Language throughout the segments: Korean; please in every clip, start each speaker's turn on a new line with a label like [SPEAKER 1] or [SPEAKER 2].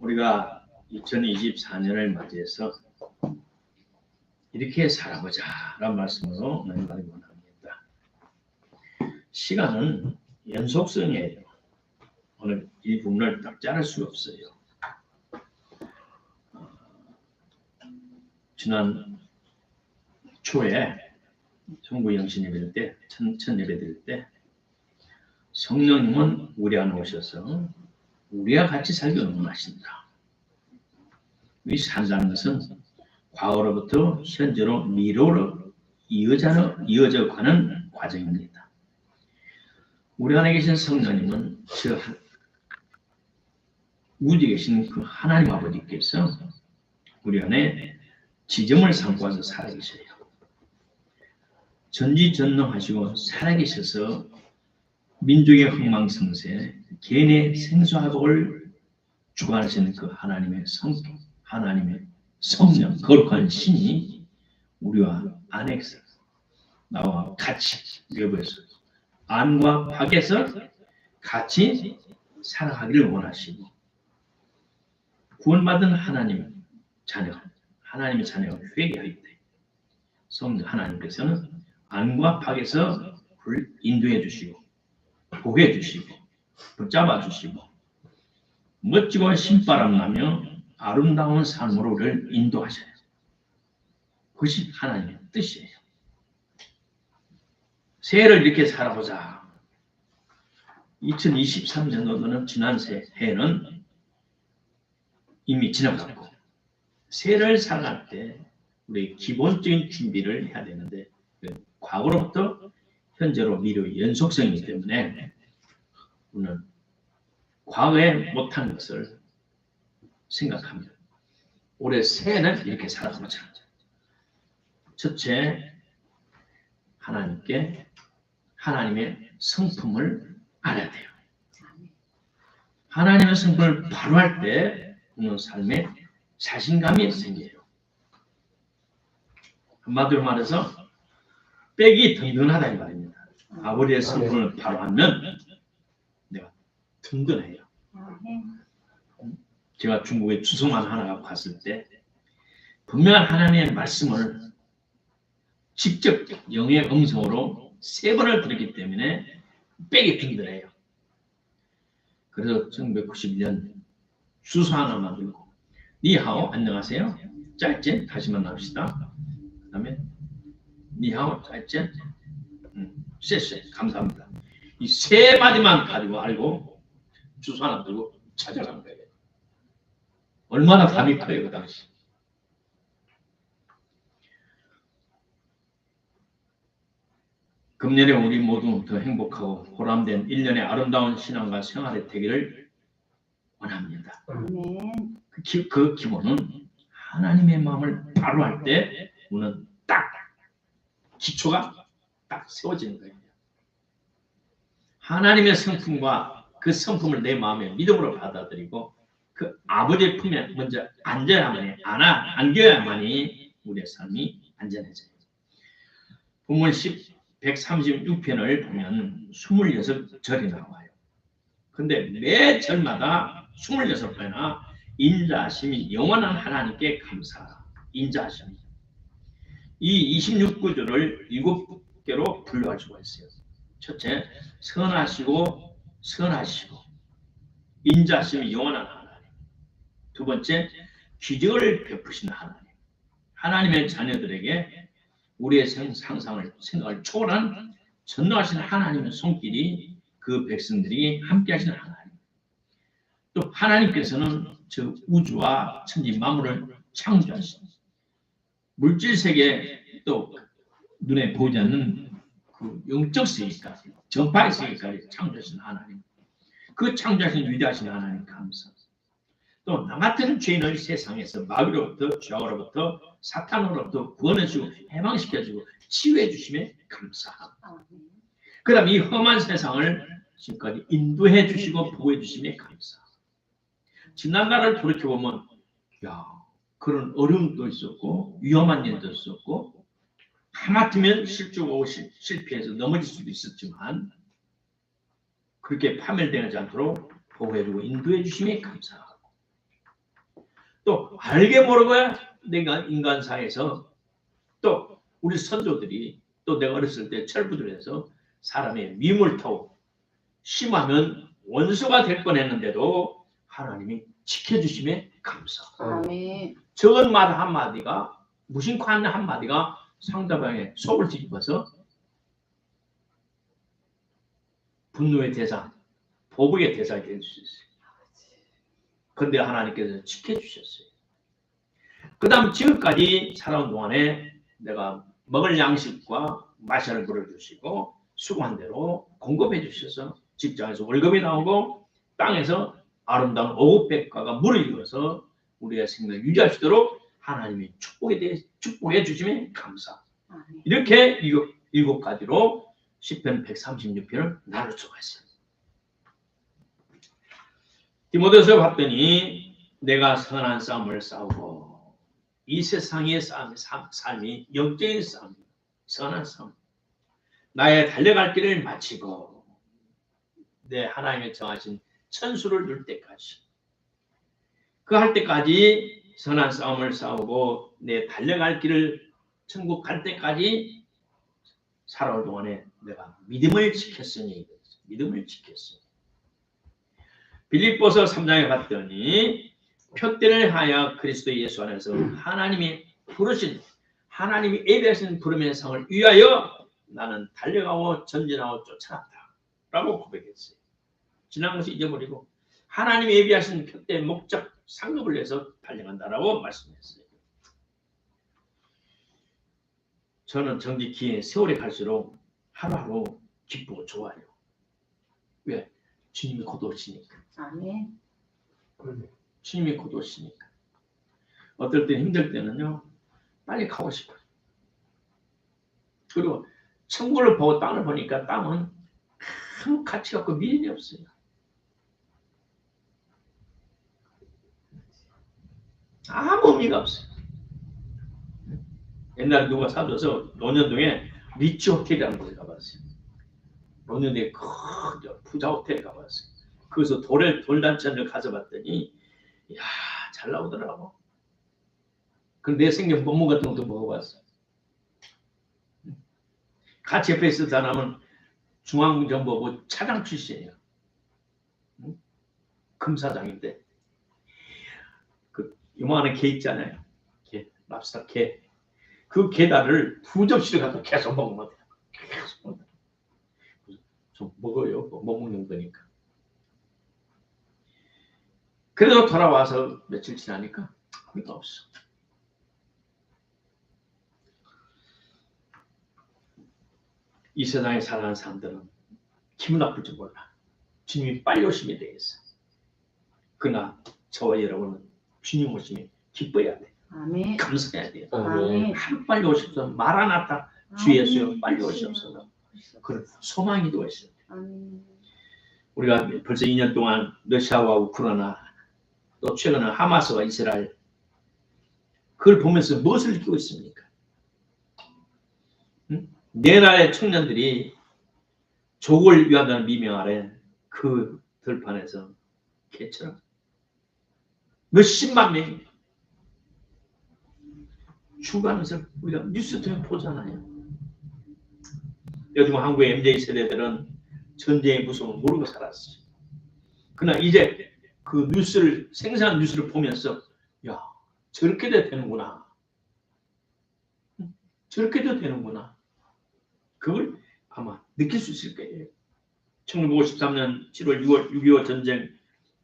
[SPEAKER 1] 우리가 2024년을 맞이해서 이렇게 살아보자 라는 말씀으로 나누기 원합니다. 시간은 연속성이에요. 오늘 이 부분을 딱 자를 수가 없어요. 지난 초에 성부 영신 예배 드릴 때, 첫 예배 드릴 때 성령님은 우리 안에 오셔서 우리와 같이 살기 원하신다. 이 산다는 것은 과거로부터 현재로 미래로 이어져 가는 과정입니다. 우리 안에 계신 성령님은 저 우주에 계신 그 하나님 아버지께서 우리 안에 지점을 삼고 와서 살아계셔요. 전지전능하시고 살아계셔서 민족의 흥망성쇠, 개인의 생사화복을 주관하시는 그 하나님의 성품, 하나님의 성령, 거룩한 신이 우리와 안에서 나와 같이 외부에서 안과 밖에서 같이 살아가기를 원하시고 구원받은 하나님의 자녀가 회개할 때 성령 하나님께서는 안과 밖에서 우리를 인도해 주시고 보게 해주시고 붙잡아 주시고 멋지고 신바람 나며 아름다운 삶으로 우리를 인도하셔요. 그것이 하나님의 뜻이에요. 새해를 이렇게 살아보자. 2023년도는 지난 해는 이미 지나갔고 새해를 살아갈 때 우리 기본적인 준비를 해야 되는데 과거로부터 현재로 미래의 연속성이기 때문에 우리는 과거에 못한 것을 생각하면 올해 새해는 이렇게 살아가보자. 첫째, 하나님의 성품을 알아야 돼요. 하나님의 성품을 바로 할 때 우리는 삶에 자신감이 생겨요. 한마디로 말해서 백이 든든하다 이 말입니다. 아버지의 성품을 바로 하면 내가 든든해요. 제가 중국에 주소만 하나 갔을 때 분명한 하나님의 말씀을 직접 영의 음성으로 3번을 들었기 때문에 백이 든든해요. 그래서 1991년 주소 하나만 들고 니하오 안녕하세요. 짧게 다시 만납시다. 그 다음에 니하오 짧게 쎄쎄 감사합니다. 이 3마디만 가지고 알고 주소 하나 들고 찾아간 거예요. 얼마나 담이 커요 그 당시. 금년에 우리 모두 더 행복하고 보람된 1년의 아름다운 신앙과 생활의 되기를 원합니다. 그 기본은 하나님의 마음을 바로 할 때 우리는 딱 기초가 딱 세워지는 거예요. 하나님의 성품과 그 성품을 내 마음에 믿음으로 받아들이고 그 아버지의 품에 먼저 안겨야만이 우리의 삶이 안전해져요. 본문 136편을 보면 26절이 나와요. 근데 매 절마다 26번이나 인자하심이 영원한 하나님께 감사. 인자하심이. 이 26구절을 7개로 분류할 수가 있어요. 첫째, 선하시고 인자하심이 영원한 하나님. 두 번째, 기적을 베푸시는 하나님. 하나님의 자녀들에게 우리의 생각을 초월한 전능하신 하나님의 손길이 그 백성들이 함께 하시는 하나님. 또 하나님께서는 저 우주와 천지 만물을 창조하신 물질 세계 또 눈에 보이지 않는 그 영적 세계까지 전파의 세계까지 창조하신 하나님. 그 창조하신 위대하신 하나님 감사. 또 나 같은 죄인을 세상에서 마귀로부터 죄악으로부터 사탄으로부터 구원해주고 해방시켜주고 치유해주심에 감사합니다. 그 다음 이 험한 세상을 지금까지 인도해 주시고 보호해 주심에 감사합니다. 지난날을 돌이켜보면 그런 어려움도 있었고 위험한 일도 있었고 하마터면 실족하고 실패해서 넘어질 수도 있었지만 그렇게 파멸되지 않도록 보호해주고 인도해 주심에 감사하고 또 알게 모르고야 내가 인간사에서 또 우리 선조들이 또 내가 어렸을 때 철부들에서 사람의 미움을 타고 심하면 원수가 될 뻔했는데도 하나님이 지켜주심에 감사.
[SPEAKER 2] 아멘.
[SPEAKER 1] 적은 말 한마디가 무심코 하는 한마디가 상대방의 속을 뒤집어서 분노의 대상, 보복의 대상이 될 수 있어요. 그런데 하나님께서 지켜주셨어요. 그 다음 지금까지 살아온 동안에 내가 먹을 양식과 마실 물을 주시고 수고한 대로 공급해 주셔서 직장에서 월급이 나오고 땅에서 아름다운 오곡백과가 물을 이어서 우리의 생명을 유지할 수 있도록 하나님이 축복해 주시면 감사. 이렇게 일곱 가지로 시편 136편을 나눌 수가 있어요. 디모데서 봤더니 내가 선한 싸움을 싸우고 이 세상의 삶이 영적인 싸움, 선한 싸움. 나의 달려갈 길을 마치고 내 하나님의 정하신 천수를 이룰 때까지 그 할 때까지 선한 싸움을 싸우고 내 달려갈 길을 천국 갈 때까지 살아올 동안에 내가 믿음을 지켰으니 빌립보서 3장에 봤더니 표대를 하여 그리스도 예수 안에서 하나님이 부르신 하나님이 예비하신 부름의 상을 위하여 나는 달려가고 전진하고 쫓아났다 라고 고백했어요. 지난 것을 잊어버리고 하나님이 예비하신 표대의 목적 상급을 위해서 달려간다라고 말씀했어요. 저는 정직히 세월이 갈수록 하루하루 기쁘고 좋아요. 왜? 주님이 곧 오시니까.
[SPEAKER 2] 아멘.
[SPEAKER 1] 주님이 곧 오시니까. 어떨 때 힘들 때는요. 빨리 가고 싶어요. 그리고 천국을 보고 땅을 보니까 땅은 아무 가치가 없고 미련이 없어요. 아무 의미가 없어요. 옛날에 누가 사줘서 논현동에 리치 호텔이라는 곳에 가봤어요. 논현동에 큰 부자 호텔에 가봤어요. 거기서 돌단천을 가져봤더니 이야 잘 나오더라고. 그럼 내 생긴 몸무 같은 것도 먹어봤어. 같이 옆에 있을 사람은 중앙정보부 차장 출신이에요. 금사장인데 그 요만한 게 있잖아요. 게, 랍스터 게. 그 게다를 2접시를 갖다 계속 먹으면 돼요. 계속 먹어요. 좀 먹어요. 못 먹는 거니까. 그래도 돌아와서 며칠 지나니까 아무것도 없어. 이 세상에 살아가는 사람들은 기분 나쁠 줄 몰라. 주님이 빨리 오심에 대해서. 그러나 저와 여러분은 주님 오심에 기뻐해야 돼.
[SPEAKER 2] 아멘.
[SPEAKER 1] 감사해야 돼요.
[SPEAKER 2] 아멘.
[SPEAKER 1] 하루 빨리 오셔서 마라나타 주 예수여 빨리 오시옵소서. 그런 소망이 되어 있어요. 우리가 벌써 2년 동안 러시아와 우크라이나 또 최근에 하마스와 이스라엘 그걸 보면서 무엇을 느끼고 있습니까? 네 나라의 청년들이 조국을 위한다는 미명 아래 그 들판에서 개처럼 몇십만 명이 죽어가면서 우리가 뉴스 통해 보잖아요. 요즘 한국의 MZ 세대들은 전쟁의 무서움을 모르고 살았어요. 그러나 이제 그 뉴스를 생생한 뉴스를 보면서 야 저렇게도 되는구나. 저렇게도 되는구나. 그걸 아마 느낄 수 있을 거예요. 1953년 7월 6월 6.25 전쟁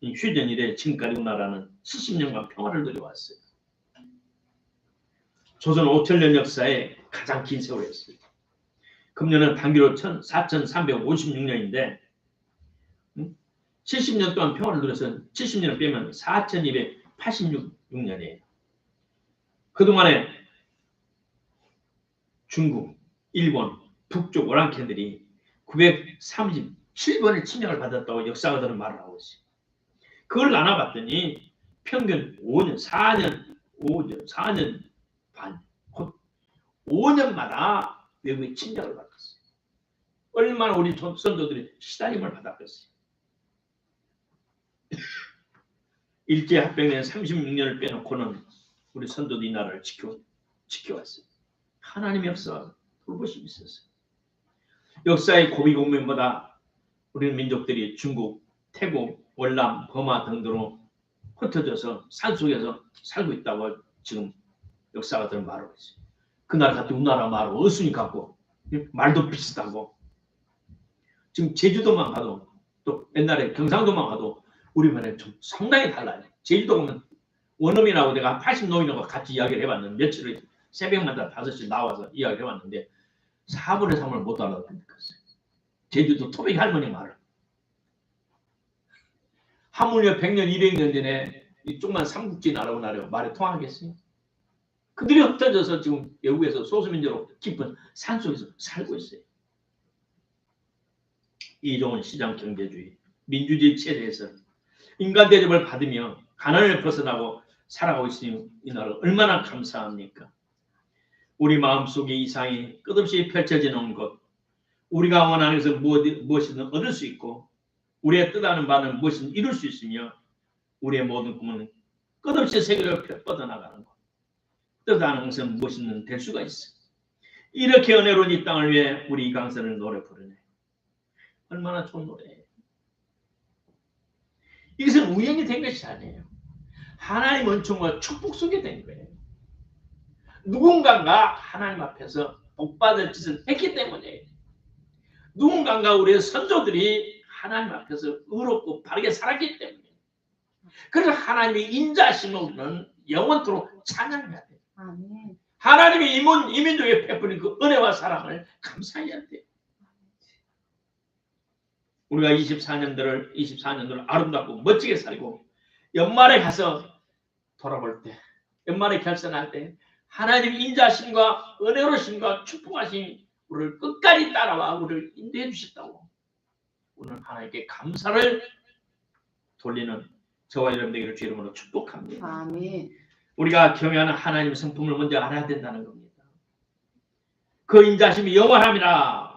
[SPEAKER 1] 휴전 이래 지금까지 우리나라는 70년간 평화를 누려왔어요. 조선 5천년 역사에 가장 긴 세월이었어요. 금년은 단기로 4,356년인데 70년 동안 평화를 누려서 70년을 빼면 4,286년이에요. 그동안에 중국, 일본, 북쪽 오랑캐들이 937번의 침략을 받았다고 역사가들은 말을 하고 있어요. 그걸 나눠봤더니 평균 5년, 4년 반, 곧 5년마다 외국의 침략을 받았어요. 얼마나 우리 선조들이 시달림을 받았겠어요. 일제합병된 36년을 빼놓고는 우리 선조도 이 나라를 지켜왔어요. 하나님이 없어 돌보심이 있었어요. 역사의 고비고민보다 우리 민족들이 중국, 태국, 월남, 버마 등등으로 흩어져서 산속에서 살고 있다고 지금 역사가들 말하고 있어요. 그 나라 같은 우리나라 말하고 어순이 같고 말도 비슷하고 지금 제주도만 가도 또 옛날에 경상도만 가도 우리말에 좀 상당히 달라요. 제주도 가면 원어민하고 내가 80노인하고 같이 이야기를 해봤는데 며칠을 새벽마다 5시 나와서 이야기를 해봤는데 4분의 3을 못 알아듣겠어요. 제주도 토백 할머니 말을. 하물며 100년, 200년 전에 이쪽만 삼국지 나라고 말에 통하겠어요? 그들이 흩어져서 지금 외국에서 소수민족으로 깊은 산속에서 살고 있어요. 이종은 시장 경제주의, 민주주의 체제에서 인간 대접을 받으며 가난을 벗어나고 살아가고 있으니 이 나라 얼마나 감사합니까? 우리 마음속에 이상이 끝없이 펼쳐지는 것, 우리가 원하는 것을 무엇이든 얻을 수 있고 우리의 뜻하는 바는 무엇이든 이룰 수 있으며 우리의 모든 꿈은 끝없이 세계로 뻗어나가는 것, 뜻하는 것은 무엇이든 될 수가 있어. 이렇게 은혜로운 이 땅을 위해 우리 이 강선을 노래 부르네. 얼마나 좋은 노래예요. 이것은 우연히 된 것이 아니에요. 하나님 은총과 축복 속에 된 거예요. 누군가가 하나님 앞에서 복받을 짓을 했기 때문에 누군가가 우리의 선조들이 하나님 앞에서 의롭고 바르게 살았기 때문에 그래서 하나님의 인자하심을 우리는 영원토록 찬양해야 돼요. 아멘. 하나님이 이민족에 베푸는 그 은혜와 사랑을 감사해야 돼요. 우리가 24년도를 아름답고 멋지게 살고 연말에 가서 돌아볼 때, 연말에 결산할 때 하나님의 인자하심과 은혜로우심과 축복하심 우리를 끝까지 따라와 우리를 인도해 주셨다고 오늘 하나님께 감사를 돌리는 저와 여러분 되기를 주의 이름으로 축복합니다. 아멘. 우리가 경외하는 하나님의 성품을 먼저 알아야 된다는 겁니다. 그 인자하심이 영원함이라.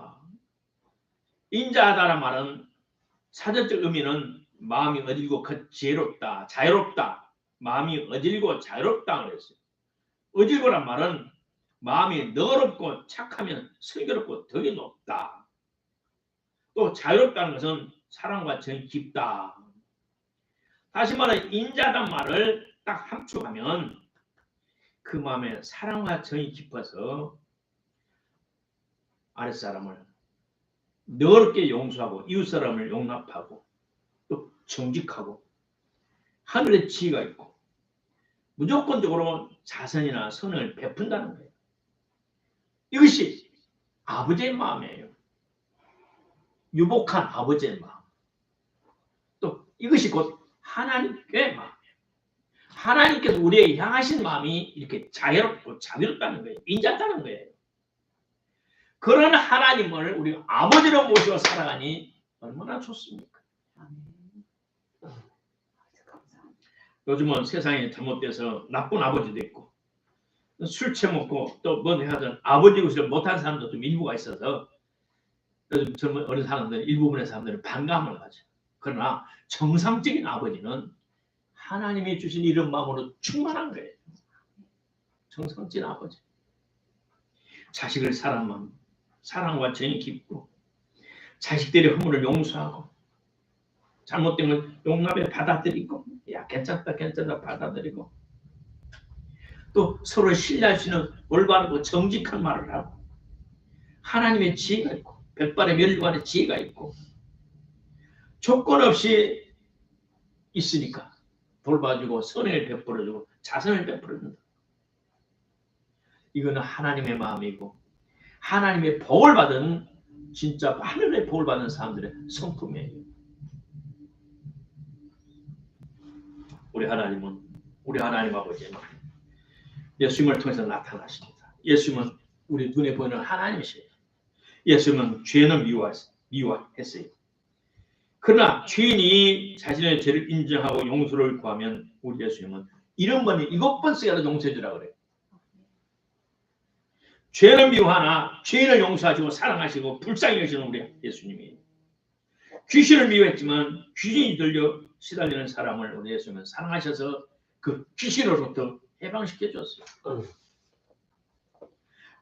[SPEAKER 1] 인자하다는 말은 사전적 의미는 마음이 어질고 지혜롭다, 자유롭다. 마음이 어질고 자유롭다 그랬어요. 어질고란 말은 마음이 너그럽고 착하면 슬기롭고 덕이 높다. 또 자유롭다는 것은 사랑과 정이 깊다. 다시 말해 인자하다는 말을 딱 함축하면 그 마음에 사랑과 정이 깊어서 아랫사람을 너그럽게 용서하고 이웃사람을 용납하고 또 정직하고 하늘의 지혜가 있고 무조건적으로 자선이나 선을 베푼다는 거예요. 이것이 아버지의 마음이에요. 유복한 아버지의 마음. 또 이것이 곧 하나님의 마음. 하나님께서 우리에게 향하신 마음이 이렇게 자유롭고 자비롭다는 거예요. 인자하다는 거예요. 그런 하나님을 우리가 아버지로 모시고 살아가니 얼마나 좋습니까? 요즘은 세상이 잘못돼서 나쁜 아버지도 있고 술 처먹고 또 뭐 하든 아버지 것을 못한 사람도 좀 일부가 있어서 요즘 젊은 어린 사람들 일부분의 사람들은 반감을 가져. 그러나 정상적인 아버지는 하나님이 주신 이런 마음으로 충만한 거예요. 정상적인 아버지. 자식을 사랑하면 사랑과 정이 깊고 자식들의 허물을 용서하고 잘못되면 용납에 받아들이고 야 괜찮다 받아들이고 또 서로 신뢰할 수 있는 올바르고 정직한 말을 하고 하나님의 지혜가 있고 백발의 멸관의 지혜가 있고 조건 없이 있으니까 돌봐주고 선을 베풀어주고 자선을 베풀어준다. 이거는 하나님의 마음이고 하나님의 복을 받은 진짜 하늘의 복을 받은 사람들의 성품이에요. 우리 하나님은 우리 하나님 아버지의 마음. 예수님을 통해서 나타나십니다. 예수님은 우리 눈에 보이는 하나님이시에요. 예수님은 죄는 미워했어요. 그러나 죄인이 자신의 죄를 인정하고 용서를 구하면 우리 예수님은 7번, 7번 쓰여도 용서해 주라고 그래요. 죄는 미워하나 죄인을 용서하시고 사랑하시고 불쌍히 여기시는 우리 예수님이 귀신을 미워했지만 귀신이 들려 시달리는 사람을 우리 예수님은 사랑하셔서 그 귀신으로부터 해방시켜 줬어요.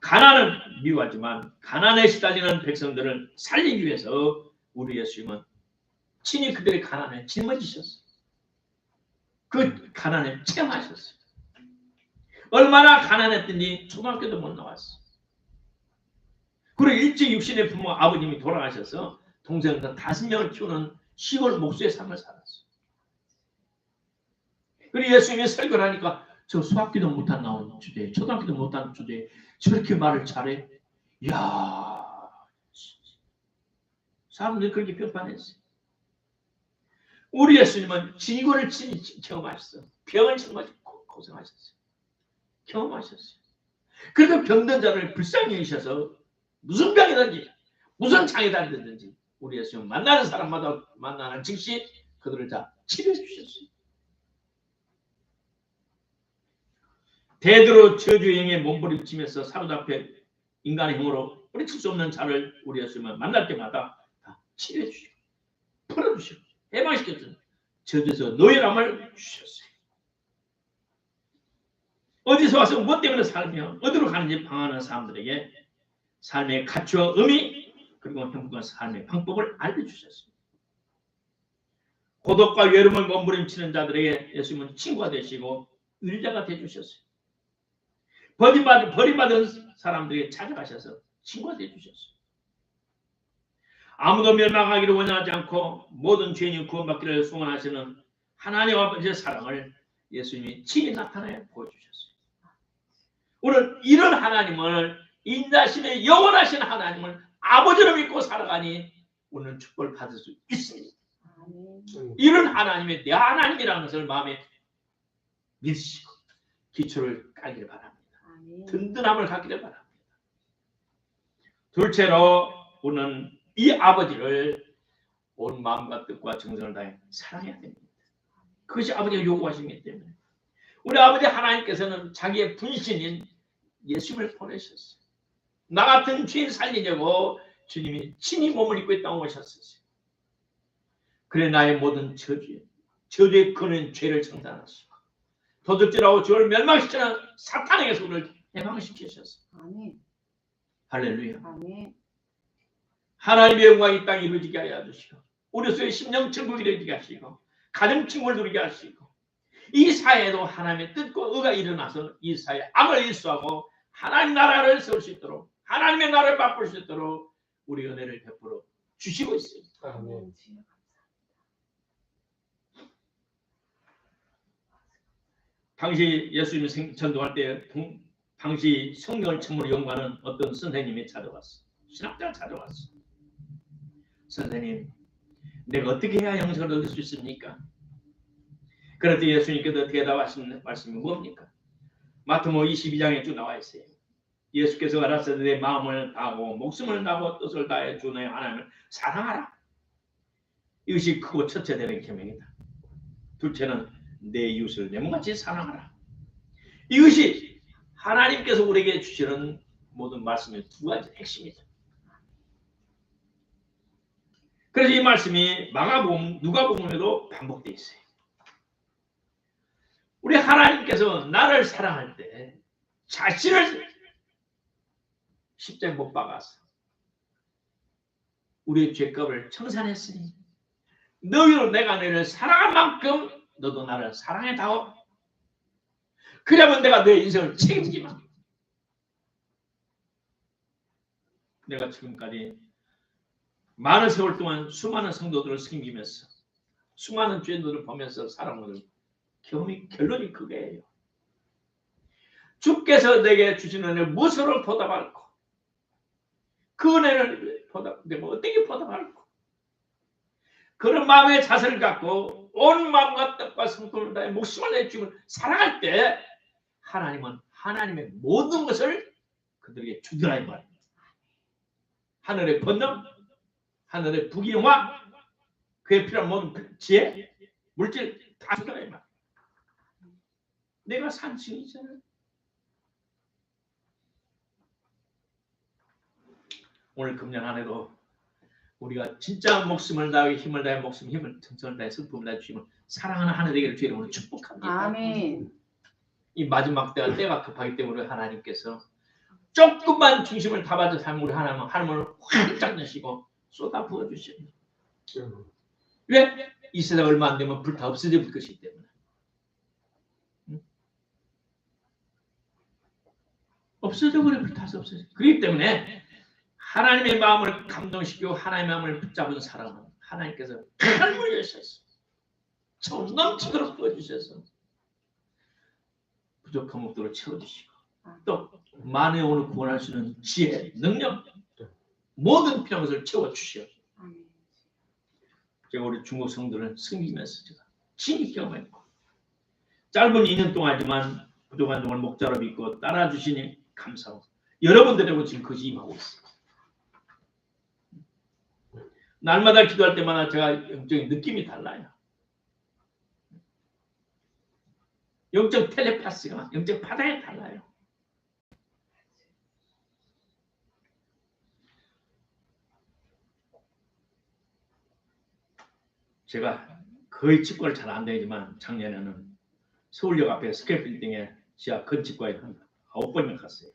[SPEAKER 1] 가난은 미워하지만 가난에 시달리는 백성들을 살리기 위해서 우리 예수님은 친히 그들의 가난에 짊어지셨어요. 그 가난에 체험하셨어요. 얼마나 가난했더니 초등학교도 못 나왔어요. 그리고 일찍 육신의 부모 아버님이 돌아가셔서 동생들 5명을 키우는 시골 목수의 삶을 살았어요. 그리고 예수님이 설교를 하니까 저 수학기도 못한 나온 주제에 초등학교도 못한 주제에 저렇게 말을 잘해. 이야, 사람들이 그렇게 평판했어요. 우리 예수님은 지구를 경험하셨어요. 병을 짊어지고 고생하셨어요. 경험하셨어요. 그래서 병든 자를 불쌍히 여기셔서 무슨 병이든지 무슨 장애가 되든지 우리 예수님 만나는 사람마다 만나는 즉시 그들을 다 치료해 주셨어요. 베드로 저주행에 몸부림치면서 사로잡혀 인간의 힘으로 뿌리칠 수 없는 자를 우리 예수님은 만날 때마다 다 치료해 주시고 풀어주시고 해방시켜주는 저주에서 노예감을 주셨어요. 어디서 와서 무엇 때문에 살며 어디로 가는지 방황하는 사람들에게 삶의 가치와 의미 그리고 행복한 삶의 방법을 알려주셨습니다. 고독과 외로움을 몸부림치는 자들에게 예수님은 친구가 되시고 의자가 되주셨어요. 버림받은 사람들에게 찾아가셔서 친구가 되주셨어요. 아무도 멸망하기를 원하지 않고 모든 죄인이 구원받기를 소원하시는 하나님 아버지의 사랑을 예수님이 친히 나타내 보여주셨어요. 오늘 이런 하나님을 인자심의 영원하신 하나님을 아버지로 믿고 살아가니 오늘 축복을 받을 수 있습니다. 이런 하나님의 내 하나님이라는 것을 마음에 믿으시고 기초를 깔기를 바랍니다. 든든함을 갖기를 바랍니다. 둘째로 우리는 이 아버지를 온 마음과 뜻과 정성을 다해 사랑해야 됩니다. 그것이 아버지가 요구하시기 때문에 우리 아버지 하나님께서는 자기의 분신인 예수님을 보내셨어요. 나 같은 죄인 살리려고 주님이 친히 몸을 입고 이 땅에 오셨어요. 그래 나의 모든 저주의 근원 죄를 청산하시고 도둑질하고 저를 멸망시키는 사탄에게서 우리를 해방시키셨어요. 아멘. 할렐루야. 아멘. 하나님의 영광이 이 땅에 이루어지게 하여 주시고 우리 속에 심령천국이 이루어지게 하시고 가정친구를 누리게 하시고 이 사회에도 하나님의 뜻과 의가 일어나서 이 사회에 악을 일수하고 하나님 나라를 세울 수 있도록 하나님의 나라를 바꿀 수 있도록 우리 은혜를 베풀어 주시고 있습니다. 아멘. 당시 예수님이 전도할 때 당시 성경을 처음으로 연구하는 어떤 선생님이 찾아왔어. 신학자가 찾아왔어. 선생님, 내가 어떻게 해야 영생을 얻을 수 있습니까? 그랬더니 예수님께서 대답하신 말씀이 뭡니까? 마태복음 22장에 쭉 나와 있어요. 예수께서 가라사대 내 마음을 다하고 목숨을 다하고 뜻을 다해 주 너의 하나님을 사랑하라. 이것이 크고 첫째 되는 계명이다. 둘째는 내 이웃을 내 몸같이 사랑하라. 이것이 하나님께서 우리에게 주시는 모든 말씀의 두 가지 핵심이다. 그래서 이 말씀이 마가복음, 누가복음에도 반복되어 있어요. 우리 하나님께서 나를 사랑할 때 자신을 십자가에 못 박아서 우리의 죄값을 청산했으니 너희로 내가 너희를 사랑한 만큼 너도 나를 사랑해다오. 그러면 내가 너의 인생을 책임지마. 내가 지금까지 많은 세월 동안 수많은 성도들을 섬기면서 수많은 죄인들을 보면서 살아오는 결론이 그거예요. 주께서 내게 주신 은혜를 무엇으로 보답할고 그 은혜를 내가 어떻게 보답할고 그런 마음의 자세를 갖고 온 마음과 뜻과 성품을 다해 목숨을 내 주님을 사랑할 때 하나님은 하나님의 모든 것을 그들에게 주더라 이 말입니다. 하늘의 권능, 하늘의 부귀영화, 그에 필요한 모든 지혜, 물질 다 주더라 이 말. 내가 산 증이잖아요. 오늘 금년 한 해도 우리가 진짜 목숨을 다해 힘을 다해 힘을 정성을 다해 슬픔을 다해 주시면 사랑하는 하나 되기를 주의 이름으로 축복합니다.
[SPEAKER 2] 아멘.
[SPEAKER 1] 이 마지막 때가 급하기 때문에 하나님께서 조금만 중심을 담아서 삶을 우리 하나님을 활짝 내시고 쏟아 부어 주셔요. 왜? 이 세상 얼마 안 되면 불타 없어져 볼 것이기 때문에. 없어져 버려. 불타서 없어져. 그렇기 때문에 하나님의 마음을 감동시키고 하나님의 마음을 붙잡은 사람은 하나님께서 하늘을 여셨어. 정 넘치도록 부어주셔서 부족한 목도로 채워주시고 또 만에 오늘 구원할 수 있는 지혜, 능력 모든 필요한 것을 채워주시오. 제가 우리 중국 성도를 섬기면서 제가 진히 경험했고 짧은 2년 동안이지만 부족한 동안 목자로 믿고 따라주시니 감사하고 여러분들하고 지금 그것이 임하고 있습니다. 날마다 기도할 때마다 제가 영적인 느낌이 달라요. 영적 텔레파시가 영적 바다에 달라요. 제가 거의 치과를 잘 안 다니지만 작년에는 서울역 앞에 스퀘어빌딩에 지하 건축과에 한 9번이나 갔어요.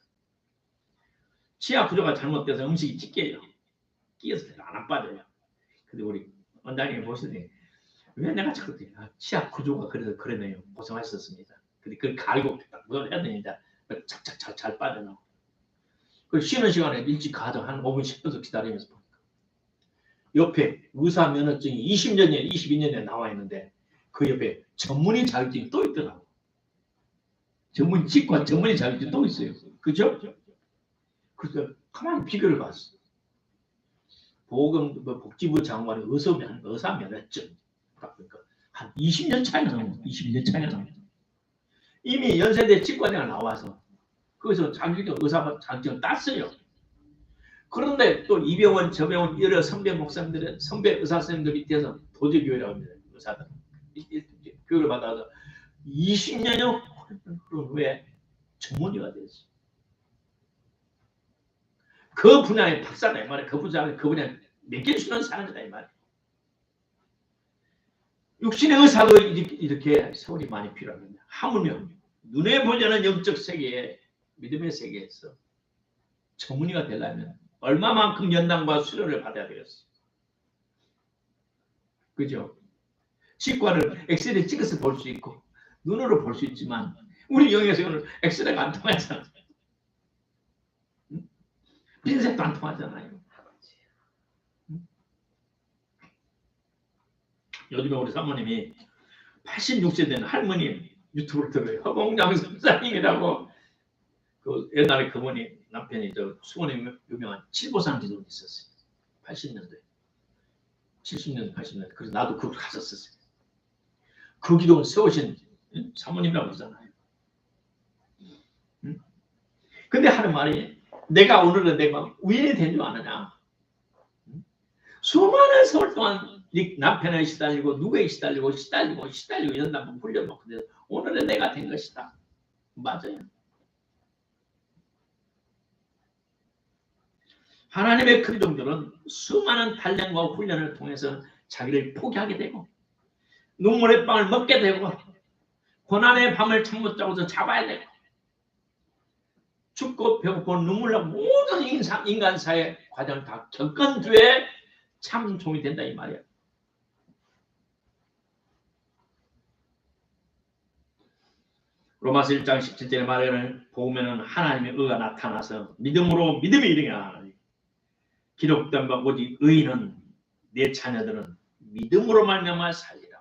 [SPEAKER 1] 지하 구조가 잘못돼서 음식이 찢겨요. 끼어서 안 빠져요. 근데 우리 원장님이 보시더니 왜 내가 자꾸 지하 구조가 그래서 그러네요. 고생하셨습니다. 근데 그걸 갈고 딱 뭘 해야 되니까 착착 잘 빠져나오고. 그 쉬는 시간에 일찍 가서 한 5분 10분 기다리면서 보니까 옆에 의사 면허증이 20년에 22년에 나와 있는데 그 옆에 전문의 자격증이 또 있더라고. 치과 전문의 자격증이 또 있어요. 그죠? 그래서 가만히 비교를 봤어. 복지부 장관의 의사 면허증 딱 보니까 한 20년 차이가 나옵니다. 20년 차이가 나옵니다. 이미 연세대 치과대가 나와서 거기서 의사 자격증을 땄어요. 그런데 또 이 병원 저 병원 여러 선배 목사님들은 선배 의사 선생님들 밑에서 도제교회라고 합니다. 의사들 교육을 받아서 20년여 후에 전문의가 됐어. 그 분야의 박사다 이 말이야. 그 분야에 맡겨주는 사람이다 이 말이야. 육신의 의사도 이렇게 세월이 많이 필요합니다. 하물며 눈에 보지 않는 영적 세계에 믿음의 세계에서 전문의가 되려면 얼마만큼 연단과 수련을 받아야 되겠어. 그죠? 치과를 엑스레이 찍어서 볼 수 있고 눈으로 볼 수 있지만 우리 영역에서는 엑스레이가 안 통하잖아. 핀셋도 안 통하잖아요. 요즘에 우리 사모님이 86세 된 할머니 유튜브를 들어요. 허봉장 선사님이라고. 그 옛날에 그분이 남편이 수원에 유명한 칠보산 기도가 있었어요. 80년대. 70년, 80년. 그래서 나도 그걸 갔었어요. 그 기도를 세우신 사모님이라고 그러잖아요. 근데 하는 말이 내가 오늘은 내가 우연히 된 줄 아느냐. 수많은 세월 동안 남편에 시달리고 누구에 시달리고 연단만 훈련받고 오늘은 내가 된 것이다. 맞아요. 하나님의 그리종들은 수많은 단련과 훈련을 통해서 자기를 포기하게 되고 눈물의 빵을 먹게 되고 고난의 밤을 잠 못 자고서 잡아야 되고 춥고 배고프고 눈물 나고 모든 인간사의 과정을 다 겪은 뒤에 참 종이 된다 이 말이야. 로마서 1장 17절의 말을 보면은 하나님의 의가 나타나서 믿음으로 믿음이 이르냐. 기록된 바 오직 의인은 내 자녀들은 믿음으로 말미암아 살리라.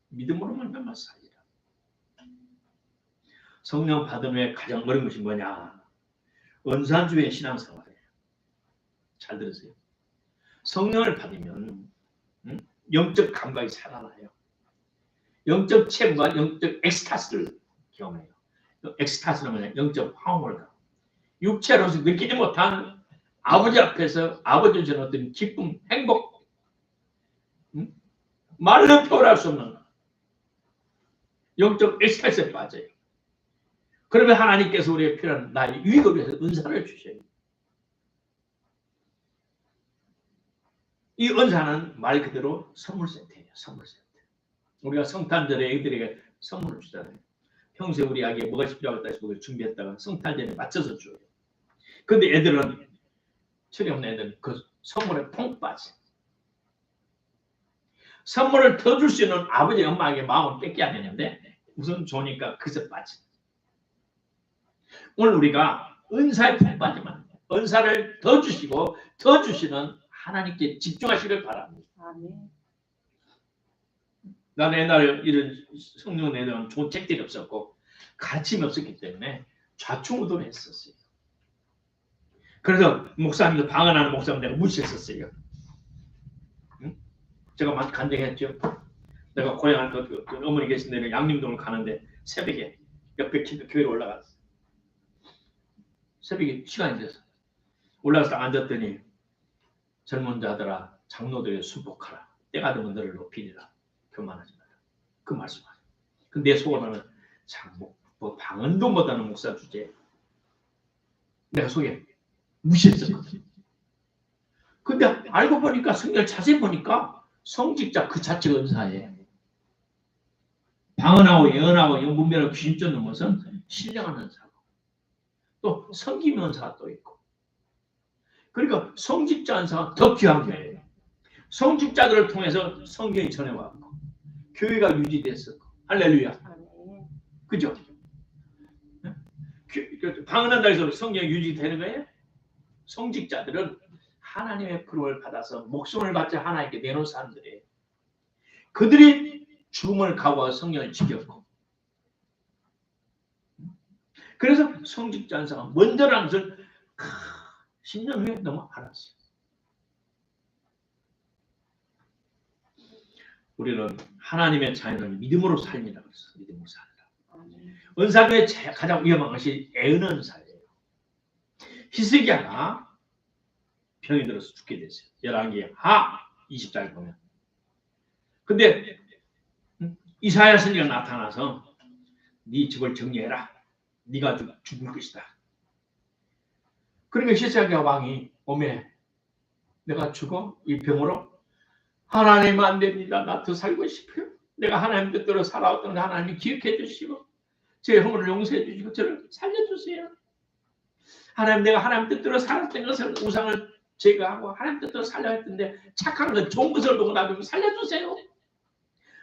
[SPEAKER 1] 믿음으로 말미암아 살리라. 성령 받은 후에 가장 어려운 것이 뭐냐? 은사주의 신앙생활이에요. 잘 들으세요. 성령을 받으면 영적 감각이 살아나요. 영적 체험과 영적 엑스타스를 경험해요. 엑스타스는 뭐냐? 영적 황홀감. 육체로서 느끼지 못한 아버지 앞에서 아버지 주는 어떤 기쁨, 행복, 말로 표현할 수 없는 영적 엑스타스에 빠져요. 그러면 하나님께서 우리의 필요한 나의 유익을 위해서 은사를 주셔요. 이 은사는 말 그대로 선물 세트예요. 선물 세트. 우리가 성탄절에 애들에게 선물을 주잖아요. 평소에 우리 아기에 뭐가 필요하다 해서 그걸 준비했다가 성탄절에 맞춰서 줘요. 근데 애들은, 철이 없는 애들은 그 선물에 퐁 빠져. 선물을 더 줄 수 있는 아버지, 엄마에게 마음을 뺏겨야 되는데 우선 좋으니까 그새 빠져. 오늘 우리가 은사에 푹 빠지면 은사를 더 주시고 더 주시는 하나님께 집중하시길 바랍니다.
[SPEAKER 2] 아멘.
[SPEAKER 1] 나는 옛날에 이런 성령 내는 좋은 책들이 없었고 가르침이 없었기 때문에 좌충우돌했었어요. 그래서 목사님도 방언하는 목사님 내가 무시했었어요. 응? 제가 많이 간증했죠. 내가 고향 그 어머니 계신 데는 양림동을 가는데 새벽에 옆에 교회로 올라갔어. 새벽에 시간이 돼서 올라가서 앉았더니 젊은 자들아 장로들의 수복하라. 때가 되면 너를 높이리라. 교만하지 마라. 그 말씀하세요. 근데 내 속으로는 참 뭐 방언도 못하는 목사 주제. 내가 속에 무시했었거든. 근데 알고 보니까 성경을 자세히 보니까 성직자 그 자체가 은사예요. 방언하고 예언하고 영분별하고 귀신 쫓는 것은 신령한 은사고 또 섬김 은사가 또 있고 그러니까 성직자 은사가 더 귀한 거예요. 성직자들을 통해서 성경이 전해왔고 교회가 유지됐었고 할렐루야. 그죠? 방언한다 해서 성경이 유지되는 거예요? 성직자들은 하나님의 부름을 받아서 목숨을 바쳐 하나님께 내놓은 사람들이에요. 그들이 죽음을 각오하고 성경을 지켰고 그래서 성직자 은사가 먼저라는 것을 10년 후에 너무 알았어요. 우리는 하나님의 자녀는 믿음으로 살리라고 했어요. 믿음으로 살라. 은사 중에 가장 위험한 것이 애은 은사예요. 히스기야가 병이 들어서 죽게 됐어요. 열왕기 하 20장에 보면. 근데 이사야 선지자가 나타나서 네 집을 정리해라. 네가 죽을 것이다. 그러니까 히스기야 왕이 오메 내가 죽어? 이 병으로? 하나님 안 됩니다. 나 더 살고 싶어요. 내가 하나님 뜻대로 살아왔던 하나님이 기억해 주시고 제 허물을 용서해 주시고 저를 살려주세요. 하나님 내가 하나님 뜻대로 살았던 것을 우상을 제거하고 하나님 뜻대로 살려 했던데 착한 것 좋은 것을 보고 나도 살려주세요.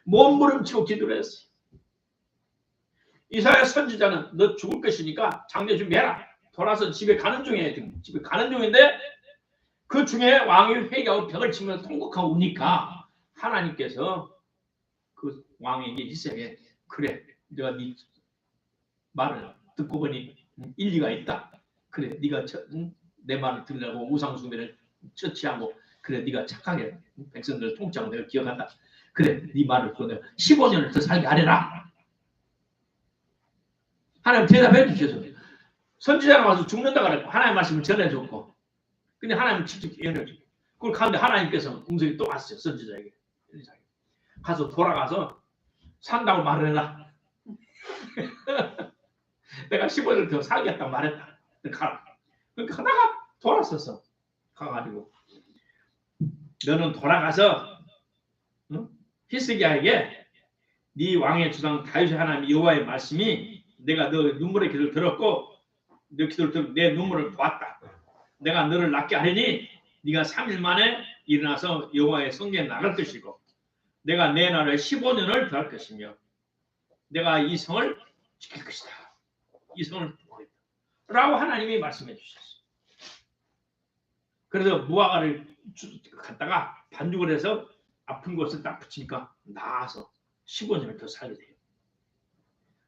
[SPEAKER 1] 몸부림치고 기도를 했어요. 이사야 선지자는 너 죽을 것이니까 장례 준비해라. 돌아서 집에 가는 중에 집에 가는 중인데 그 중에 왕이 회개하고 벽을 치면서 통곡하고 우니까 하나님께서 그 왕에게 히스기야에게 그래 내가 네 말을 듣고 보니 일리가 있다. 그래 네가 내 말을 들으려고 우상숭배를 처치하고 그래 네가 착하게 백성들을 통치하고 내가 기억한다. 그래 네 말을 듣고 내가 15년을 더 살게 하리라. 하나님 대답해 주셔서 선지자가 와서 죽는다고 그랬고 하나님 말씀을 전해줬고 근데 하나님 직접 예언을 주고 그걸 가는데 하나님께서 음성이 또 왔어요. 선지자에게 가서 돌아가서 산다고 말을 해라. 내가 15년을 더 살겠다고 말했다. 가라. 그러니까 하다가 돌았었어. 가가지고 너는 돌아가서 히스기야에게 네 왕의 주상 다윗의 하나님 여호와의 말씀이 내가 너 눈물의 기도를 들었고 너 기도를 들고 내 눈물을 보았다. 내가 너를 낫게 하리니 네가 3일 만에 일어나서 여호와의 성전에 나갈 것이고 내가 내 나라에 15년을 더할 것이며 내가 이 성을 지킬 것이다. 이 성을 보겠다. 라고 하나님이 말씀해 주셨어요. 그래서 무화과를 갖다가 반죽을 해서 아픈 곳을 딱 붙이니까 나아서 15년을 더 살게 돼요.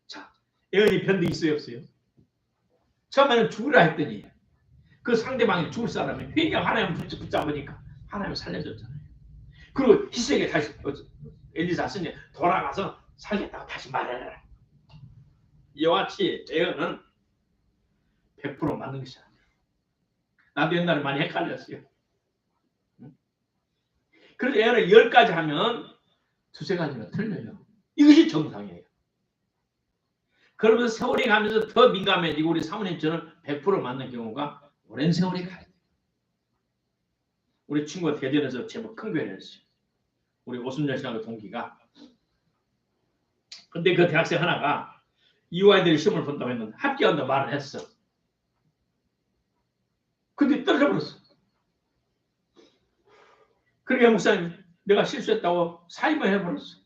[SPEAKER 1] 자, 예언이 변덕이 있어요 없어요? 처음에는 죽으라 했더니 그 상대방이 죽을 사람이 회개하고 하나님을 붙잡으니까 하나님을 살려줬잖아요. 그리고 히스기야에게 다시 엘리사 스님 돌아가서 살겠다고 다시 말해라. 이와 같이 예언은 100% 맞는 것이 아니에요. 나도 옛날에 많이 헷갈렸어요. 그래서 예언을 10가지 하면 2-3가지가 틀려요. 이것이 정상이에요. 그러면서 세월이 가면서 더 민감해지고 우리 사모님처럼 100% 맞는 경우가 오랜 세월이 가요. 우리 친구가 대전에서 제법 큰 교회를 했어요. 우리 오순절 신학교 동기가. 근데 그 대학생 하나가 이화애들이 시험을 본다고 했는데 합격한다 말을 했어. 근데 떨어져 버렸어. 그러니까 목사님, 내가 실수했다고 사임을 해버렸어.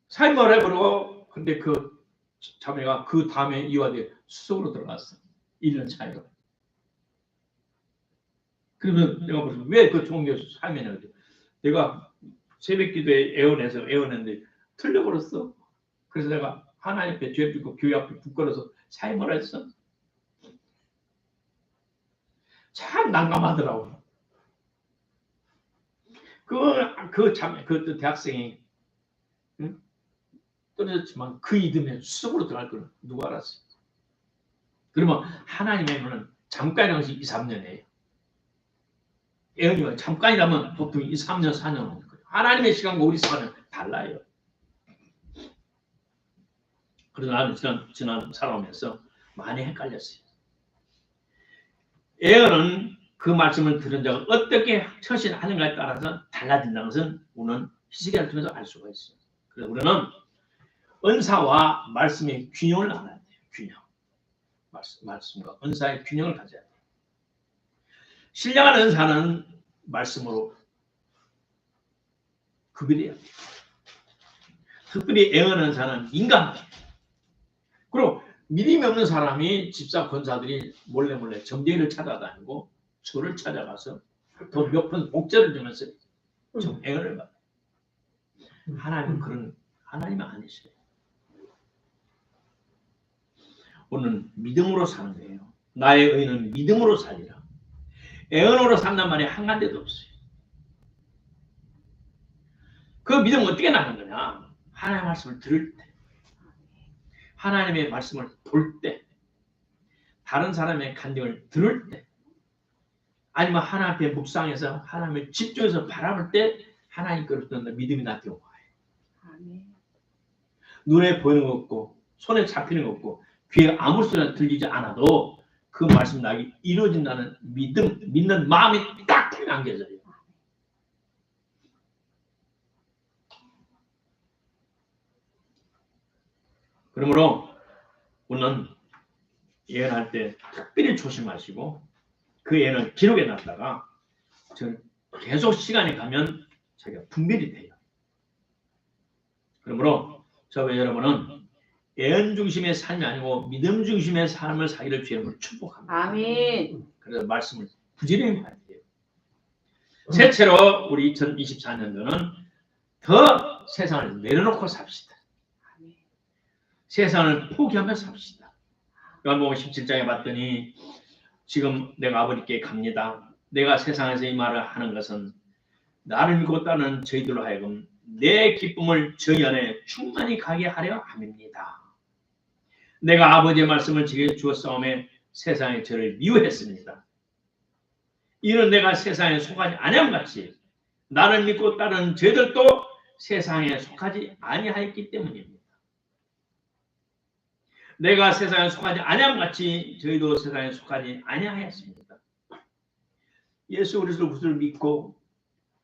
[SPEAKER 1] 사임을 해버리고, 근데 그 자매가 그 다음에 이화대 수석으로 들어갔어. 1년 차이로. 그러면 내가 무슨 왜 그 좋은 교수 사임했냐. 내가 새벽 기도에 애원했는데 틀려버렸어. 그래서 내가 하나님 앞에 죄 짓고 교회 앞에 부끄러워서 사임을 했어. 참 난감하더라고. 그 대학생이 응? 떨어졌지만 그 이듬해 수석으로 들어갈 걸 누가 알았어? 그러면 하나님의 눈은 잠깐이라서 2, 3년이에요. 애언이가 잠깐이라면 보통 2, 3년, 4년 오는 거예요. 하나님의 시간과 우리 시간은 달라요. 그래서 나는 지난 살아오면서 많이 헷갈렸어요. 애언은 그 말씀을 들은 자가 어떻게 처신하는가에 따라서 달라진다는 것은 우리는 희석을 통해서 알 수가 있어요. 그래서 우리는 은사와 말씀의 균형을 나눠야 돼요. 균형. 말씀과 은사의 균형을 가져야 돼요. 신령한 은사는 말씀으로 구별해야 돼요. 특별히 애언 은사는 인간이에요. 그리고 믿음이 없는 사람이 집사 권사들이 몰래 점쟁이를 찾아다니고 저를 찾아가서 돈 몇 푼 복제를 주면서 좀 애언을 받아요. 하나님은 그런 하나님은 아니세요. 오늘은 믿음으로 사는 거예요. 나의 의는 믿음으로 살리라. 애언으로 산단 말이 한간데도 없어요. 그 믿음은 어떻게 나는 거냐? 하나님의 말씀을 들을 때, 하나님의 말씀을 볼 때, 다른 사람의 간증을 들을 때, 아니면 하나님 앞에 묵상해서 하나님을 집중해서 바라볼 때 하나님 그릇 믿음이 나한테 와요. 눈에 보이는 거 없고 손에 잡히는 거 없고 귀에 아무 소리나 들리지 않아도 그 말씀 나에게 이루어진다는 믿는 마음이 딱 안겨져요. 그러므로 우리는 예언할 때 특별히 조심하시고 그 예언을 기록해 놨다가 계속 시간이 가면 자기가 분별이 돼요. 그러므로 저와 여러분은 예언 중심의 삶이 아니고 믿음 중심의 삶을 살기를 주님을 축복합니다.
[SPEAKER 2] 아멘.
[SPEAKER 1] 그래서 말씀을 부지런히 봐야 돼요. 셋째로 우리 2024년도는 더 세상을 내려놓고 삽시다. 세상을 포기하며 삽시다. 요한복음 17장에 봤더니 지금 내가 아버지께 갑니다. 내가 세상에서 이 말을 하는 것은 나를 믿고 따르는 저희들로 하여금 내 기쁨을 저희 안에 충만히 가게 하려 함입니다. 내가 아버지의 말씀을 지켜 주었사오매 세상에 저를 미워했습니다. 이는 내가 세상에 속하지 아니함같이 나를 믿고 따르는 저희들도 세상에 속하지 아니하였기 때문입니다. 내가 세상에 속하지 아니함같이 저희도 세상에 속하지 아니하였습니다. 예수 그리스도 구주를 믿고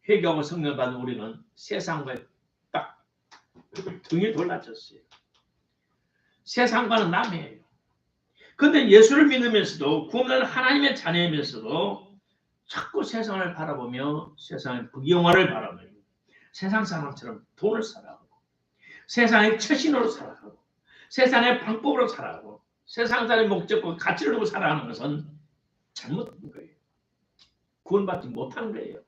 [SPEAKER 1] 회개하고 성령 받은 우리는 세상과 딱 등이 돌라졌어요. 세상과는 남이에요. 그런데 예수를 믿으면서도 구원받은 하나님의 자녀이면서도 자꾸 세상을 바라보며 세상의 부귀영화를 바라보며 세상 사람처럼 돈을 살아가고 세상의 처신으로 살아가고 세상의 방법으로 살아가고 세상 사람의 목적과 가치를 두고 살아가는 것은 잘못된 거예요. 구원받지 못하는 거예요.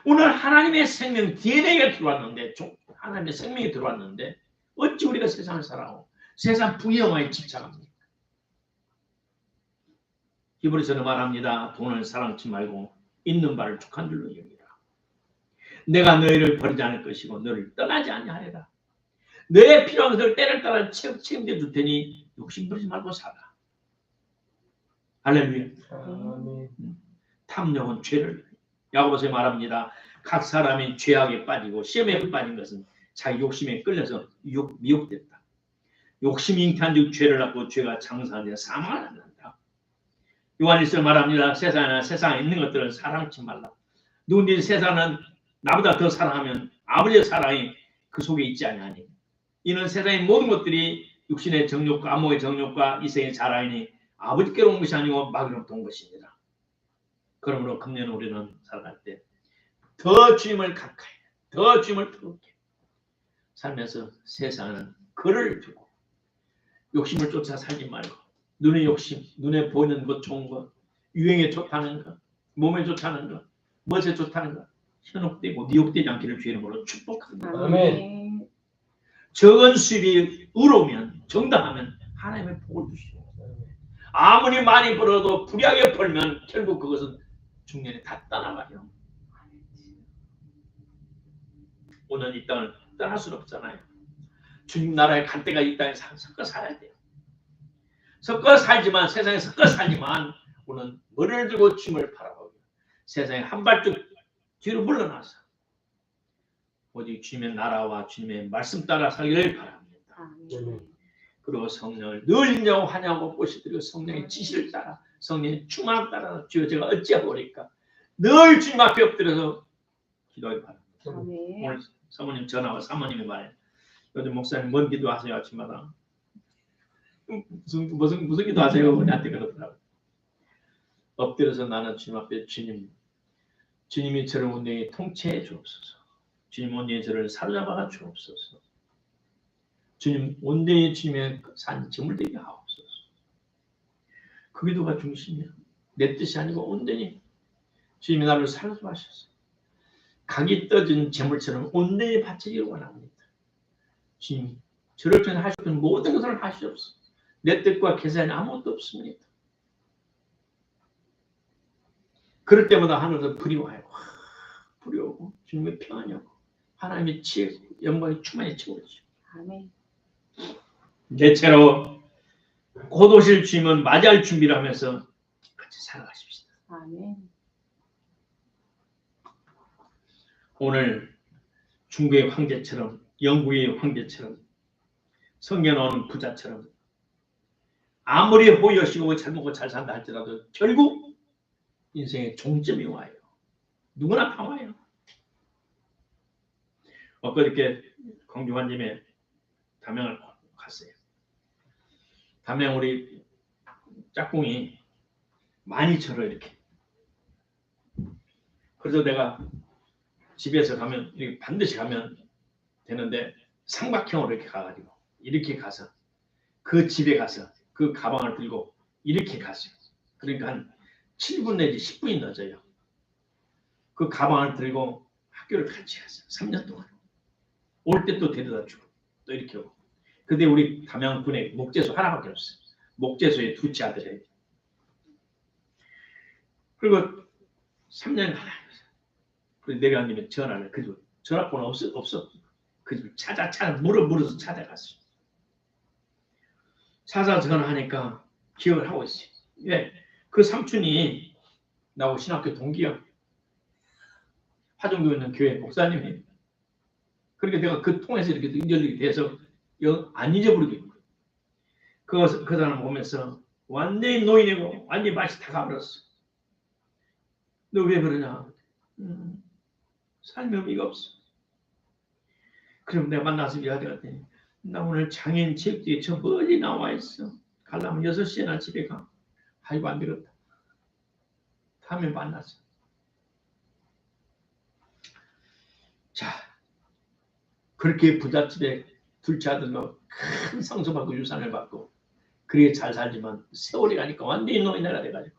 [SPEAKER 1] 오늘 하나님의 생명 DNA가 들어왔는데 하나님의 생명이 들어왔는데 어찌 우리가 세상을 살아가고 세상 부귀영화에 집착합니까? 히브리서는 말합니다. 돈을 사랑치 말고 있는 바를 족한 줄로 여기라. 내가 너희를 버리지 않을 것이고 너를 떠나지 아니하리라. 너의 필요한 것을 때를 따라 책임져 줄 테니 욕심 부리지 말고 살아. 할렐루야. 탐욕은 죄를 야고보서에 말합니다. 각 사람이 죄악에 빠지고 시험에 빠진 것은 자기 욕심에 끌려서 미혹됐다. 욕심이 잉태한 즉 죄를 낳고 죄가 장사한 데 사망을 낳는다. 요한일서 말합니다. 세상에 있는 것들은 사랑치 말라. 누구든지 세상은 나보다 더 사랑하면 아버지의 사랑이 그 속에 있지 아니하니. 이는 세상의 모든 것들이 육신의 정욕과 안목의 정욕과 이생의 자랑이니 아버지께로 온 것이 아니고 마귀로부터 온 것입니다. 그러므로 금년 우리는 살아갈 때 더 주님을 가까이, 더 주님을 부르게 살면서 세상은 그를 두고 욕심을 쫓아 살지 말고 눈의 욕심, 눈에 보이는 것 좋은 것, 유행에 좋다는 것, 몸에 좋다는 것, 멋에 좋다는 것 현혹되고 미혹되지 않기를 주의 이름으로 축복합니다.
[SPEAKER 2] 아멘.
[SPEAKER 1] 적은 수입이 의로우면 정당하면 하나님의 복을 주시고 아무리 많이 벌어도 불의하게 벌면 결국 그것은 중년에 다 떠나가요. 오늘 이 땅을 떠날 수는 없잖아요. 주님 나라에 갈 때가 이 땅에 섞어 살아야 돼요. 섞어 살지만 세상에 섞어 살지만 우리는 머리를 들고 주님을 바라보고 세상에 한 발짝 뒤로 물러나서 오직 주님의 나라와 주님의 말씀 따라 살기를 바랍니다. 그리고 성령을 늘 인정하고 환영하고 보시드리고 성령의 지시를 따라 성령의 충만함 따라 주여 제가 어찌하오리까 늘 주님 앞에 엎드려서 기도하기 바랍니다. 오늘 사모님 전화와 사모님이 말해 요즘 목사님 뭔 기도하세요 아침마다 무슨 기도하세요 우리한테 그러더라고요. 엎드려서 나는 주님 앞에 주님이 저를 온전히 통치해 주옵소서. 주님 온전히 저를 사로잡아 주옵소서. 주님 온전히 주님의 산 점을 되게 하옵소서. 그 기도가 중심이야. 내 뜻이 아니고 온전히 주님이 나를 사로잡으셔서 각이 떠진 재물처럼 온전히 바치기를 원합니다. 주님 저를 통해 하실 모든 것을 하시옵소서. 내 뜻과 계산이 아무것도 없습니다. 그럴 때마다 하늘에서 불이 와요. 불이 오고 주님의 평안이 오고 하나님의 지혜, 영광이 충만히 채워지죠.
[SPEAKER 2] 아멘.
[SPEAKER 1] 대체로 곧 오실 주님은 맞이할 준비를 하면서 같이 살아가십시다.
[SPEAKER 2] 아멘.
[SPEAKER 1] 오늘 중국의 황제처럼 영국의 황제처럼 성에 나오는 부자처럼 아무리 호의하시고 잘 먹고 잘 산다 할지라도 결국 인생의 종점이 와요. 누구나 다 와요. 엊그저께 광주환님의 담양을 갔어요. 담양 우리 짝꿍이 많이 절어 이렇게. 그래서 내가 집에서 가면 이렇게 반드시 가면 되는데 삼각형으로 이렇게 가가지고 이렇게 가서 그 집에 가서 그 가방을 들고 이렇게 갔어요. 그러니까 한 7분 내지 10분이 늦어요. 그 가방을 들고 학교를 같이 갔어요. 3년 동안. 올 때 또 데려다 주고 또 이렇게 오고. 근데 우리 담양군에 목재소 하나밖에 없어요. 목재소에 두째 아들이. 그리고 3년 하나. 그래서 내려앉으면 전화를 그 집 전화번호 없어. 그 집 물어서 찾아갔어요. 찾아 전화하니까 기억을 하고 있어요. 예, 그 삼촌이 나하고 신학교 동기야. 화정교에 있는 교회 목사님이에요. 그러니까 내가 그 통해서 이렇게 연결이 돼서 안 잊어버리겠고. 그 사람 보면서 완전히 노인이고 완전히 맛이 다 가버렸어. 너 왜 그러냐? 삶의 의미가 없어. 그럼 내가 만나서 이야기하더니 나 오늘 장애인 체육대회 저 멀리 나와 있어. 가려면 6시에나 집에 가. 아이고 안 되겠다. 다음에 만나서. 자, 그렇게 부잣집에 둘째 아들로 큰 상속받고 유산을 받고 그렇게 잘 살지만 세월이 가니까 완전히 노인네가 돼가지고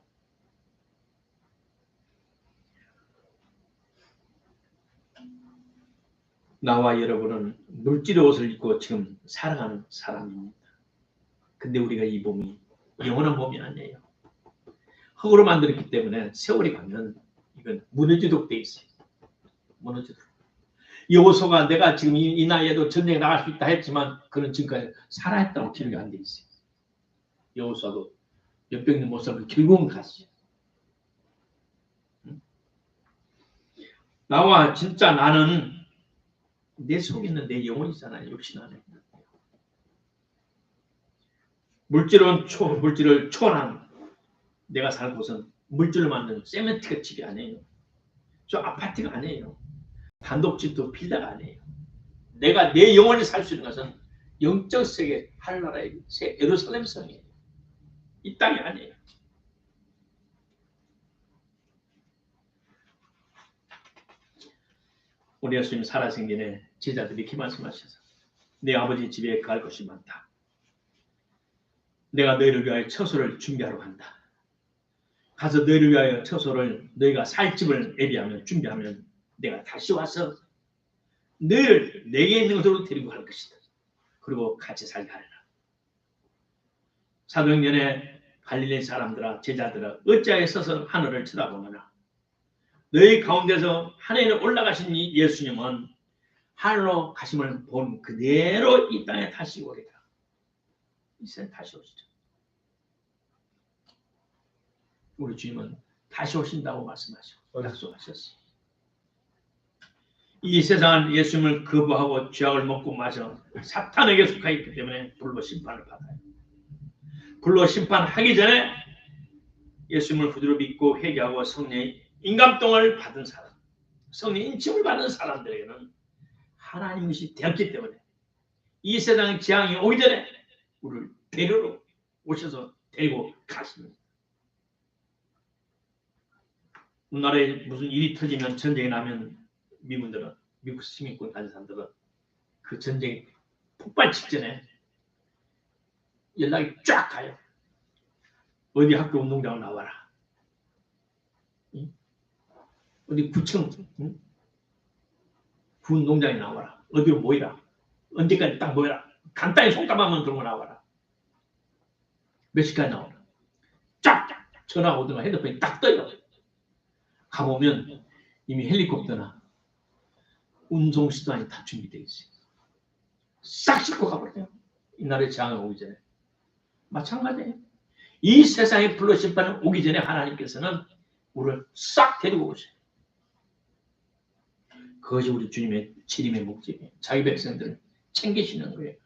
[SPEAKER 1] 나와 여러분은 물질의 옷을 입고 지금 살아가는 사람입니다. 근데 우리가 이 몸이 영원한 몸이 아니에요. 흙으로 만들었기 때문에 세월이 가면 이건 무너지도록 돼 있어요. 무너지도록. 여호수아가 내가 지금 이 나이에도 전쟁에 나갈 수 있다 했지만 그는 지금까지 살아있다고 기록이 안 돼 있어요. 여호수아도 몇백 년 못 살고 결국은 갔어요. 나와 진짜 나는 내 속에 있는 내 영혼이잖아요. 육신 안에. 물질을 초월한 내가 살 곳은 물질로 만든 세멘트가 집이 아니에요. 저 아파트가 아니에요. 단독집도 빌라가 아니에요. 내가 내 영혼이 살 수 있는 것은 영적 세계 하늘나라의 예루살렘 성이에요. 이 땅이 아니에요. 우리 예수님 살아생전에 제자들이 이렇게 말씀하셔서 내 아버지 집에 갈 것이 많다. 내가 너희를 위하여 처소를 준비하러 간다. 가서 너희를 위하여 처소를 너희가 살 집을 예비하면 준비하면 내가 다시 와서 너희를 내게 있는 것으로 데리고 갈 것이다. 그리고 같이 살게 하리라. 사도행전에 갈릴리 사람들아 제자들아 어찌하여 서서 하늘을 쳐다보느냐. 너희 가운데서 하늘에 올라가신 이 예수님은 하늘로 가심을 본 그대로 이 땅에 다시 오리라. 이제 다시 오시죠. 우리 주님은 다시 오신다고 말씀하시고 약속하셨어요. 이 세상은 예수님을 거부하고 죄악을 먹고 마셔 사탄에게 속하 있기 때문에 불로 심판을 받아요. 불로 심판하기 전에 예수님을 구주로 믿고 회개하고 성령의 인감동을 받은 사람, 성령의 인침을 받은 사람들에게는 하나님 것이 되었기 때문에 이 세상의 재앙이 오기 전에 우리를 데리러 오셔서 데리고 가십니다. 우리나라에 무슨 일이 터지면 전쟁이 나면 미군들은 미국 시민권 가진 사람들은 그 전쟁 폭발 직전에 연락이 쫙 가요. 어디 학교 운동장을 나와라. 응? 어디 구청 구 운동장에 나와라. 어디로 모이라. 언제까지 딱 모여라. 간단히 손가락만 들고 나와라. 몇 시까지 나오라. 쫙 전화 오든가 핸드폰이 딱 떠요. 가보면 이미 헬리콥터나 운송수단이 다 준비되어 있어요. 싹 싣고 가버려요. 이 나라에 재앙이 오기 전에. 마찬가지예요. 이 세상에 불로 심판이 오기 전에 하나님께서는 우리를 싹 데리고 오셔요. 그것이 우리 주님의 재림의 목적이에요. 자기 백성들을 챙기시는 거예요.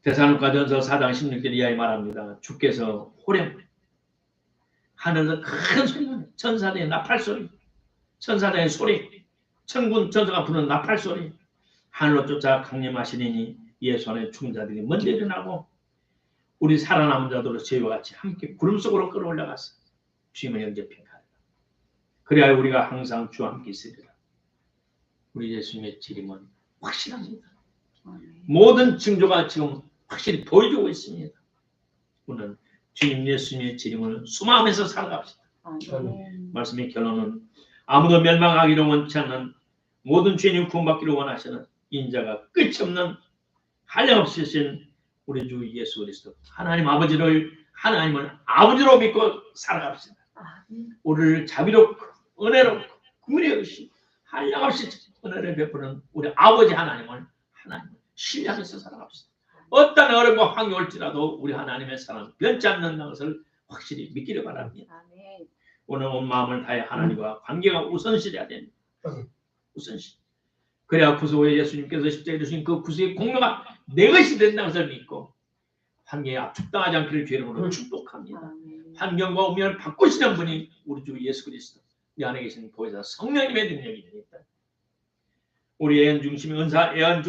[SPEAKER 1] 데살로니가전서 4장 16절 이하에 말합니다. 주께서 호령 하늘에서 큰 소리가 나요. 천사들의 나팔 소리, 천사들의 소리, 천군 천사가 부르는 나팔 소리, 하늘로 쫓아 강림하시니 이에 손에 죽은 자들이 먼저 일어나고 우리 살아남은 자들로 저희와 같이 함께 구름 속으로 끌어올라가서 주님의 영접해 가리라. 그래야 우리가 항상 주와 함께 있으리라. 우리 예수님의 재림은 확실합니다. 모든 징조가 지금 확실히 보여주고 있습니다. 오늘 주님 예수님의 재림을 소망하면서 살아갑시다. 말씀의 결론은 아무도 멸망하기를 원치 않는 모든 죄인 구원받기를 원하시는 인자가 끝이 없는 한량없이 신 우리 주 예수 그리스도 하나님 아버지를 하나님을 아버지로 믿고 살아갑시다. 우리를 자비롭고 은혜롭고 긍휼히 여기시 한량없이 은혜를 베푸는 우리 아버지 하나님을 신뢰하면서 살아갑시다. 어떤 어려움과 환경이 올지라도 우리 하나님의 사랑 변치 않는 것을 확실히 믿기를 바랍니다. 오늘 온 마음을 다해 하나님과 관계가 우선시해야 됩니다. 우선시. 그래야 구속의 예수님께서 십자가에 주신 그 구속의 공로가 내 것이 된다는 것을 믿고 환경에 압축당하지 않기를 주의 이름으로 축복합니다. 환경과 운명을 바꾸시는 분이 우리 주 예수 그리스도 이 안에 계신 보혜사 성령님의 능력이 되겠다. 우리 애언 중심의 애언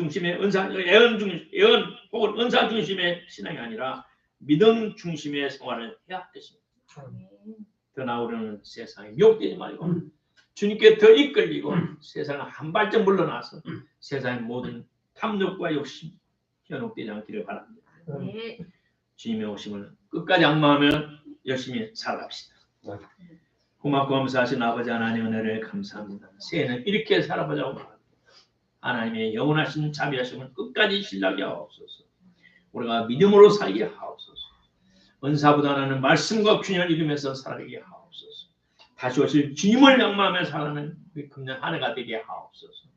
[SPEAKER 1] 혹은 은사 중심의 신앙이 아니라 믿음 중심의 생활을 해야 할 것입니다. 더 나오려는 세상에 미혹되지 말고 주님께 더 이끌리고 세상을 한 발짝 물러나서 세상의 모든 탐욕과 욕심 현혹되지 않기를 바랍니다. 주님의 오심을 끝까지 앙망하며 열심히 살아갑시다. 고맙고 감사하신 아버지 하나님 은혜를 감사합니다. 새해는 이렇게 살아보자고 말합니다. 하나님의 영원하신 자비하심을 끝까지 신뢰하게 하옵소서. 우리가 믿음으로 살게 하옵소서. 은사보다는 말씀과 균형을 이루면서 살아가게 하옵소서. 다시 오실 주님을仰망하며 살아가는 금년 한 해가 되게 하옵소서.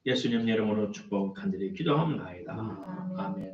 [SPEAKER 1] 예수님 이름으로 축복 간절히 기도합니다. 아멘.